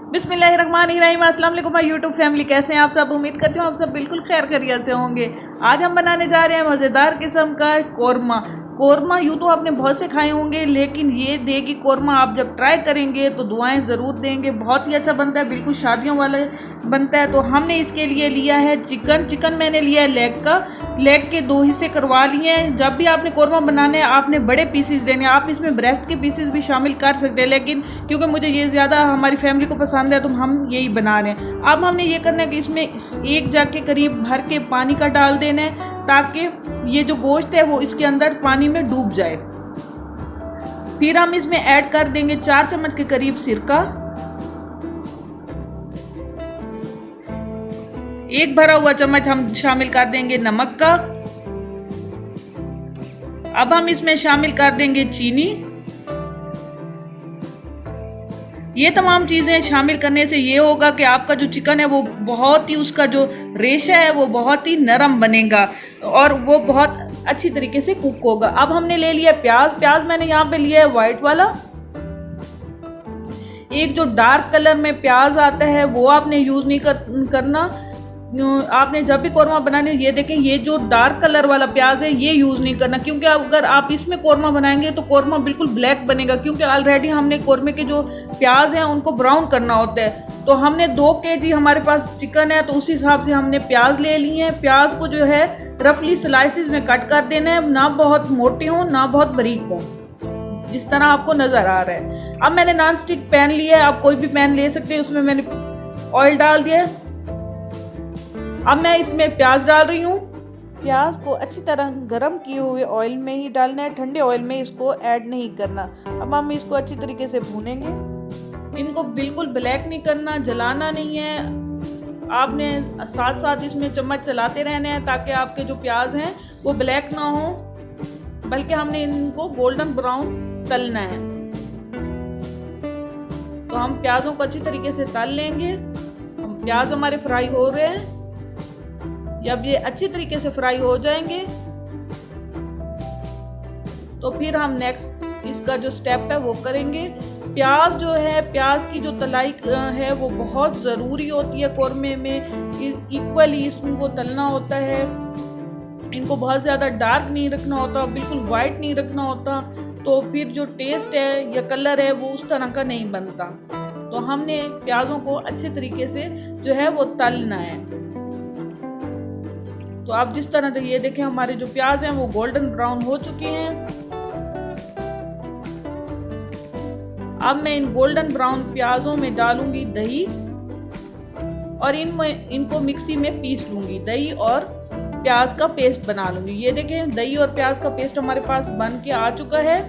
बिस्मिल्लाहिर्रहमानिर्रहीम। अस्सलाम वालेकुम माय यूट्यूब फैमिली, कैसे हैं आप सब? उम्मीद करती हूँ आप सब बिल्कुल खैर खैरियत से होंगे। आज हम बनाने जा रहे हैं मज़ेदार किस्म का कोरमा। यूँ तो आपने बहुत से खाए होंगे, लेकिन ये देगी कोरमा आप जब ट्राई करेंगे तो दुआएं ज़रूर देंगे। बहुत ही अच्छा बनता है, बिल्कुल शादियों वाला बनता है। तो हमने इसके लिए लिया है चिकन मैंने लिया है लेग के 2 हिस्से करवा लिए हैं। जब भी आपने कोरमा बनाने हैं आपने बड़े पीसेस देने हैं। आप इसमें ब्रेस्ट के पीसेस भी शामिल कर सकते हैं, लेकिन क्योंकि मुझे ये ज़्यादा हमारी फैमिली को पसंद है तो हम यही बना रहे हैं। अब हमने ये करना है कि इसमें 1 जग के करीब भर के पानी का डाल देना है, ताकि ये जो गोश्त है वो इसके अंदर पानी में डूब जाए। फिर हम इसमें ऐड कर देंगे 4 चम्मच के करीब सिरका, 1 भरा हुआ चम्मच हम शामिल कर देंगे नमक का। अब हम इसमें शामिल कर देंगे चीनी। ये तमाम चीज़ें शामिल करने से ये होगा कि आपका जो चिकन है वो बहुत ही, उसका जो रेशा है वो बहुत ही नरम बनेगा और वो बहुत अच्छी तरीके से कुक होगा। अब हमने ले लिया प्याज मैंने यहाँ पे लिया है वाइट वाला। एक जो डार्क कलर में प्याज आता है वो आपने यूज़ नहीं करना। आपने जब भी कोरमा बनाने, ये देखें, ये जो डार्क कलर वाला प्याज है ये यूज़ नहीं करना, क्योंकि अगर आप इसमें कोरमा बनाएंगे तो कोरमा बिल्कुल ब्लैक बनेगा, क्योंकि ऑलरेडी हमने कोरमे के जो प्याज हैं उनको ब्राउन करना होता है। तो हमने 2 केजी हमारे पास चिकन है तो उस हिसाब से हमने प्याज ले लिए हैं। प्याज को जो है रफली स्लाइसिस में कट कर देना है, ना बहुत मोटे हों ना बहुत बारीक हों, जिस तरह आपको नज़र आ रहा है। अब मैंने नॉन स्टिक पैन लिया है, आप कोई भी पैन ले सकते हैं। उसमें मैंने ऑयल डाल दिया है। अब मैं इसमें प्याज डाल रही हूँ। प्याज को अच्छी तरह गरम किए हुए ऑयल में ही डालना है, ठंडे ऑयल में इसको ऐड नहीं करना। अब हम इसको अच्छी तरीके से भूनेंगे। इनको बिल्कुल ब्लैक नहीं करना, जलाना नहीं है। आपने साथ साथ इसमें चम्मच चलाते रहने हैं ताकि आपके जो प्याज हैं वो ब्लैक ना हो, बल्कि हमने इनको गोल्डन ब्राउन तलना है। तो हम प्याजों को अच्छी तरीके से तल लेंगे। प्याज हमारे फ्राई हो रहे हैं। जब ये अच्छी तरीके से फ्राई हो जाएंगे तो फिर हम नेक्स्ट इसका जो स्टेप है वो करेंगे। प्याज जो है, प्याज की जो तलाई है वो बहुत ज़रूरी होती है कोरमे में। इक्वली इसको तलना होता है। इनको बहुत ज़्यादा डार्क नहीं रखना होता, बिल्कुल वाइट नहीं रखना होता, तो फिर जो टेस्ट है या कलर है वो उस तरह का नहीं बनता। तो हमने प्याज़ों को अच्छे तरीके से जो है वो तलना है। तो आप जिस तरह से ये देखें हमारे जो प्याज हैं वो गोल्डन ब्राउन हो चुके हैं। अब मैं इन गोल्डन ब्राउन प्याजों में डालूंगी दही और इनको मिक्सी में पीस लूंगी। दही और प्याज का पेस्ट बना लूंगी। ये देखें दही और प्याज का पेस्ट हमारे पास बन के आ चुका है।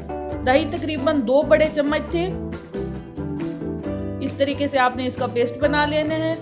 दही तकरीबन 2 बड़े चम्मच थे। इस तरीके से आपने इसका पेस्ट बना लेना है।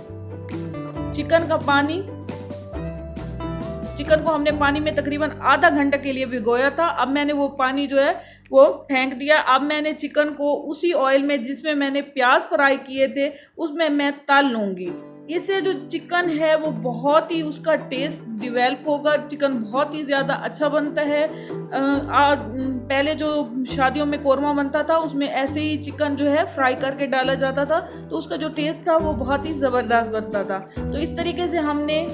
चिकन को हमने पानी में तकरीबन आधा घंटा के लिए भिगोया था। अब मैंने वो पानी जो है वो फेंक दिया। अब मैंने चिकन को उसी ऑयल में जिसमें मैंने प्याज फ्राई किए थे उसमें मैं तल लूँगी। इससे जो चिकन है वो बहुत ही, उसका टेस्ट डिवेल्प होगा। चिकन बहुत ही ज़्यादा अच्छा बनता है। पहले जो शादियों में कोरमा बनता था उसमें ऐसे ही चिकन जो है फ्राई करके डाला जाता था, तो उसका जो टेस्ट था वो बहुत ही ज़बरदस्त बनता था। तो इस तरीके से हमने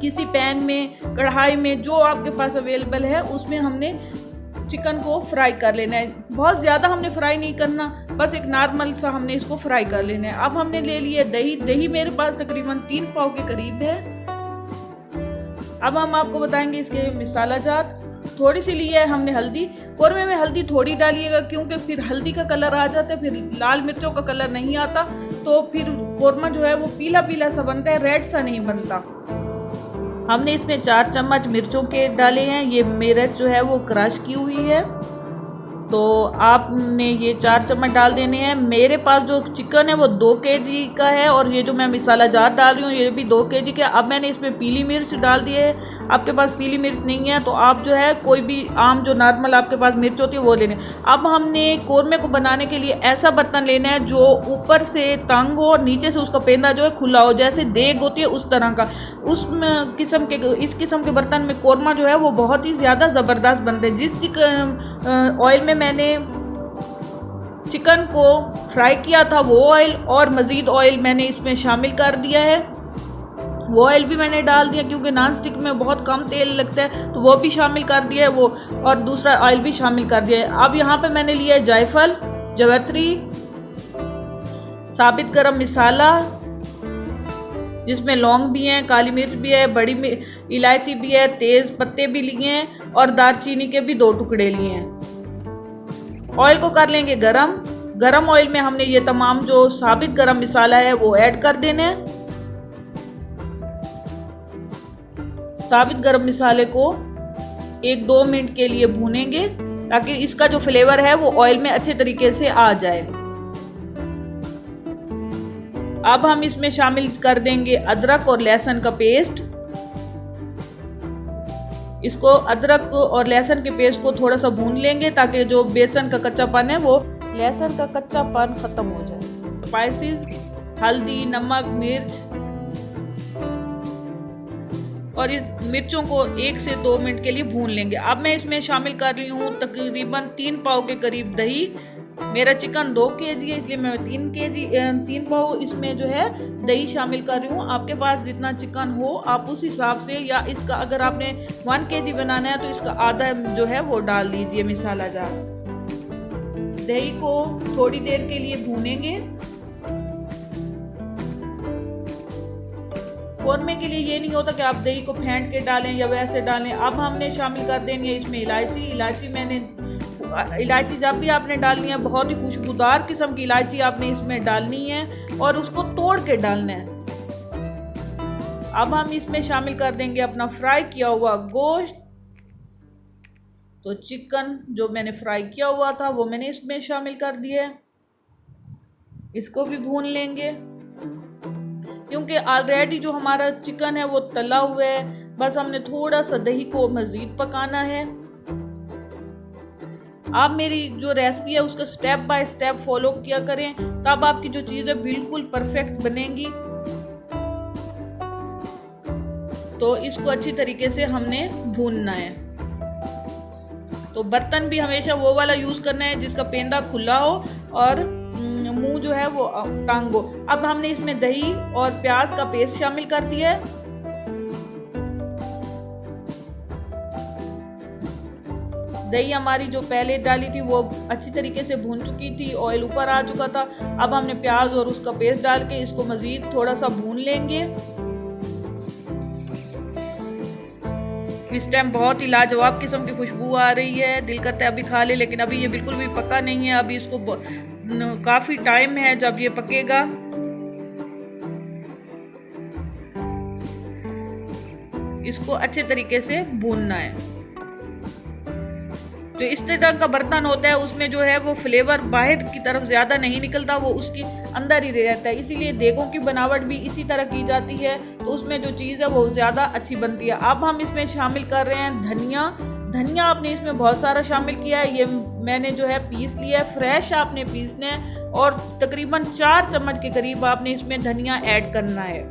किसी पैन में, कढ़ाई में, जो आपके पास अवेलेबल है उसमें हमने चिकन को फ्राई कर लेना है। बहुत ज़्यादा हमने फ्राई नहीं करना, बस एक नॉर्मल सा हमने इसको फ्राई कर लेना है। अब हमने ले लिया दही मेरे पास तकरीबन 3 पाव के करीब है। अब हम आपको बताएंगे इसके मसाला जात। थोड़ी सी ली है हमने हल्दी। कोरमे में हल्दी थोड़ी डालिएगा, क्योंकि फिर हल्दी का कलर आ जाता है, फिर लाल मिर्चों का कलर नहीं आता, तो फिर कोरमा जो है वो पीला पीला सा बनता है, रेड सा नहीं बनता। हमने इसमें 4 चम्मच मिर्चों के डाले हैं। ये मिर्च जो है वो क्रश की हुई है, तो आपने ये 4 चम्मच डाल देने हैं। मेरे पास जो चिकन है वो 2 केजी का है और ये जो मैं मसाला जार डाल रही हूँ ये भी 2 केजी का। अब मैंने इसमें पीली मिर्च डाल दी है। आपके पास पीली मिर्च नहीं है तो आप जो है कोई भी आम जो नॉर्मल आपके पास मिर्च होती है वो लेने। अब हमने कोरमे को बनाने के लिए ऐसा बर्तन लेना है जो ऊपर से तंग हो और नीचे से उसका पेंदा जो है खुला हो, जैसे देग होती है उस तरह का। इस किस्म के बर्तन में कोरमा जो है वो बहुत ही ज़्यादा ज़बरदस्त बनते हैं। जिस ऑयल में मैंने चिकन को फ्राई किया था वो ऑयल और मज़ीद ऑयल मैंने इसमें शामिल कर दिया है। वो ऑयल भी मैंने डाल दिया क्योंकि नॉन स्टिक में बहुत कम तेल लगता है, तो वो भी शामिल कर दिया है वो, और दूसरा ऑयल भी शामिल कर दिया है। अब यहाँ पे मैंने लिया है जायफल, जवैत्री, साबित गरम मसाला जिसमें लौंग भी हैं, काली मिर्च भी है, बड़ी इलायची भी है, तेज पत्ते भी लिए हैं और दालचीनी के भी 2 टुकड़े लिए हैं। ऑयल को कर लेंगे गरम। गरम ऑयल में हमने ये तमाम जो साबित गरम मसाला है वो ऐड कर देने हैं। साबित गरम मसाले को 1-2 मिनट के लिए भूनेंगे ताकि इसका जो फ्लेवर है वो ऑयल में अच्छे तरीके से आ जाए। अब हम इसमें शामिल कर देंगे अदरक और लहसुन का पेस्ट। इसको अदरक और लहसुन के पेस्ट को थोड़ा सा भून लेंगे ताकि जो बेसन का कच्चापन है वो लहसुन का कच्चापन खत्म हो जाए। स्पाइसेस, हल्दी, नमक, मिर्च और इस मिर्चों को 1 से 2 मिनट के लिए भून लेंगे। अब मैं इसमें शामिल कर रही हूँ तकरीबन 3 पाव के करीब दही। मेरा चिकन 2 kg है इसलिए मैं 3 पाव इसमें जो है दही शामिल कर रही हूँ। आपके पास जितना चिकन हो आप उस हिसाब से, या इसका अगर आपने 1 kg बनाना है तो इसका आधा जो है वो डाल दीजिए मसाला जार। दही को थोड़ी देर के लिए भूनेंगे। कोरमे के लिए ये नहीं होता कि आप दही को फेंट के डालें या वैसे डालें। अब हमने शामिल कर देनी है इसमें इलायची जब भी आपने डालनी है बहुत ही खुशबूदार किस्म की इलायची आपने इसमें डालनी है और उसको तोड़ के डालना है। अब हम इसमें शामिल कर देंगे अपना फ्राई किया हुआ गोश्त। तो चिकन जो मैंने फ्राई किया हुआ था वो मैंने इसमें शामिल कर दिया है। इसको भी भून लेंगे क्योंकि ऑलरेडी जो हमारा चिकन है वो तला हुआ है, बस हमने थोड़ा सा दही को मज़ीद पकाना है। आप मेरी जो रेसिपी है उसका स्टेप बाय स्टेप फॉलो किया करें, तब आपकी जो चीज़ें बिल्कुल परफेक्ट बनेंगी। तो इसको अच्छी तरीके से हमने भूनना है। तो बर्तन भी हमेशा वो वाला यूज़ करना है जिसका पेंदा खुला हो और मुंह जो है वो तंग हो। अब हमने इसमें दही और प्याज का पेस्ट शामिल कर दिया है। दही हमारी जो पहले डाली थी वो अच्छी तरीके से भून चुकी थी, ऑयल ऊपर आ चुका था। अब हमने प्याज और उसका पेस्ट डाल के इसको मज़ीद थोड़ा सा भून लेंगे। इस टाइम बहुत ही लाजवाब किस्म की खुशबू आ रही है, दिल करता है अभी खा ले, लेकिन अभी ये बिल्कुल भी पका नहीं है। अभी इसको काफ़ी टाइम है जब ये पकेगा। इसको अच्छे तरीके से भूनना है। तो इस तरह का बर्तन होता है उसमें जो है वो फ्लेवर बाहर की तरफ ज़्यादा नहीं निकलता, वो उसकी अंदर ही रहता है। इसीलिए देगों की बनावट भी इसी तरह की जाती है, तो उसमें जो चीज़ है वो ज़्यादा अच्छी बनती है। अब हम इसमें शामिल कर रहे हैं धनिया आपने इसमें बहुत सारा शामिल किया है। ये मैंने जो है पीस लिया है, फ्रेश आपने पीसना है और तकरीबन 4 चम्मच के करीब आपने इसमें धनिया ऐड करना है।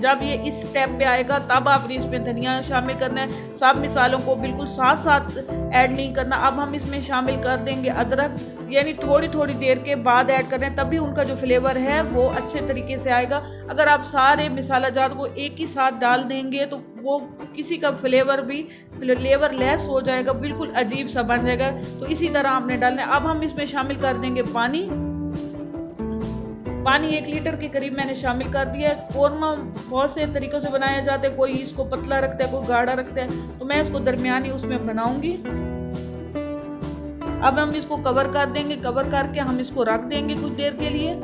जब ये इस स्टेप पे आएगा तब आपने इसमें धनिया शामिल करना है। सब मसालों को बिल्कुल साथ साथ ऐड नहीं करना। अब हम इसमें शामिल कर देंगे अदरक, यानी थोड़ी थोड़ी देर के बाद ऐड कर रहे हैं, तभी उनका जो फ्लेवर है वो अच्छे तरीके से आएगा। अगर आप सारे मसाला जात को एक ही साथ डाल देंगे तो वो किसी का फ्लेवर लेस हो जाएगा, बिल्कुल अजीब सा बन जाएगा। तो इसी तरह आपने डालना है। अब हम इसमें शामिल कर देंगे पानी 1 लीटर के करीब मैंने शामिल कर दिया है। कोरमा बहुत से तरीक़ों से बनाया जाता है, कोई इसको पतला रखता है, कोई गाढ़ा रखता है, तो मैं इसको दरमियानी उसमें बनाऊंगी। अब हम इसको कवर कर देंगे, कवर करके हम इसको रख देंगे कुछ देर के लिए।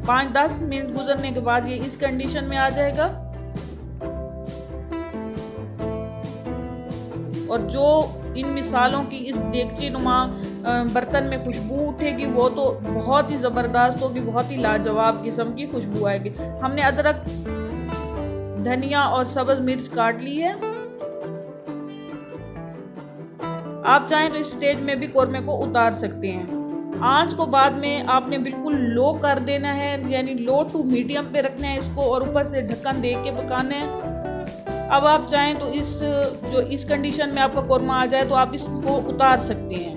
5-10 मिनट गुजरने के बाद ये इस कंडीशन में आ जाएगा। और जो इन मिसालों की इस देगची नुमा बर्तन में खुशबू उठेगी वो तो बहुत ही ज़बरदस्त होगी, बहुत ही लाजवाब किस्म की खुशबू आएगी। हमने अदरक, धनिया और सब्ज़ मिर्च काट ली है। आप चाहें तो इस स्टेज में भी कोरमे को उतार सकते हैं। आंच को बाद में आपने बिल्कुल लो कर देना है, यानी लो टू मीडियम पे रखना है इसको, और ऊपर से ढक्कन दे के पकाना है। अब आप चाहें तो इस कंडीशन में आपका कोरमा आ जाए तो आप इसको उतार सकते हैं।